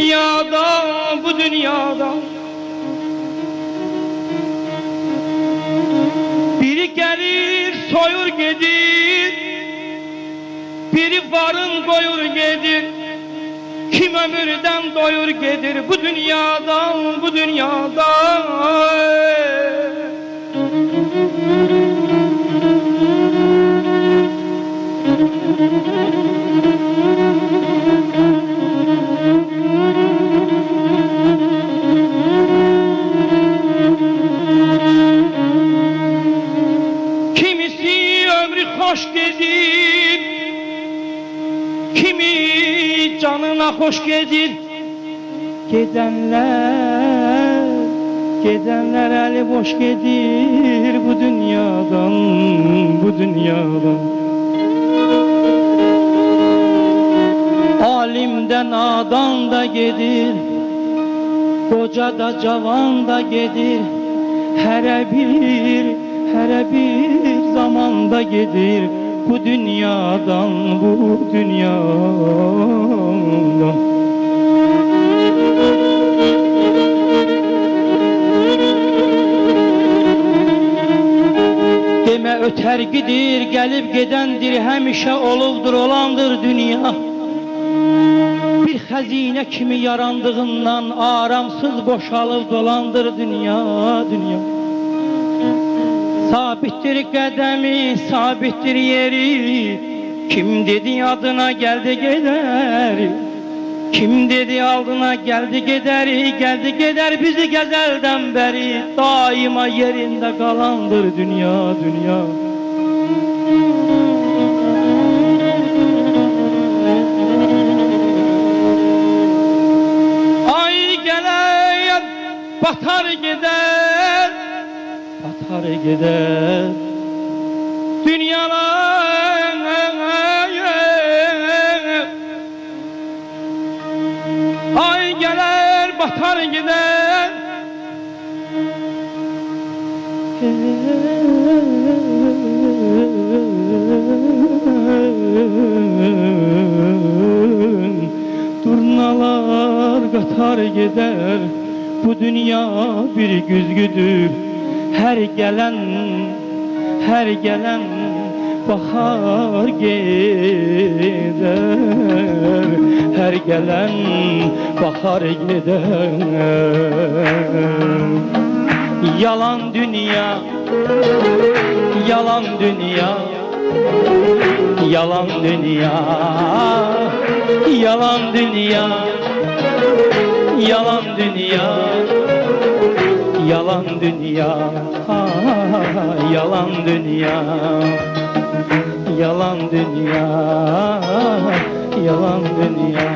dünyada, bu dünyada biri gelir soyur gedir, biri varın koyur gedir, kim ömürden doyur gedir bu dünyadan, bu dünyada. Kimisi ömrü hoş gedir, kimi canına hoş gedir. Gidenler eli boş gedir bu dünyadan, bu dünyadan. Alimden nadan da gedir, koca da cavan da gedir. Her bir zamanda gedir bu dünyadan, bu dünyadan. Deme öter gidir, gelip gidendir, hemişe olubdur, olandır dünya. Bir hazine kimi yarandığından aramsız boşalıb dolandır dünya, dünya. Sabittir qədəmi, sabittir yeri. Kim dedi adına geldi gider, kim dedi aldına geldi gider, geldi gider bizi gezelden beri. Daima yerinde kalandır dünya, dünya. Ay gelir batar gider, batar gider dünyalar. Ay gelir batar gider, turnalar qatar gider. Bu dünya bir güzgüdür, her gelen bahar gider, her gelen bahar gider. Yalan dünya, yalan dünya, yalan dünya, yalan dünya, yalan dünya, yalan dünya, yalan dünya, yalan dünya, yalan dünya.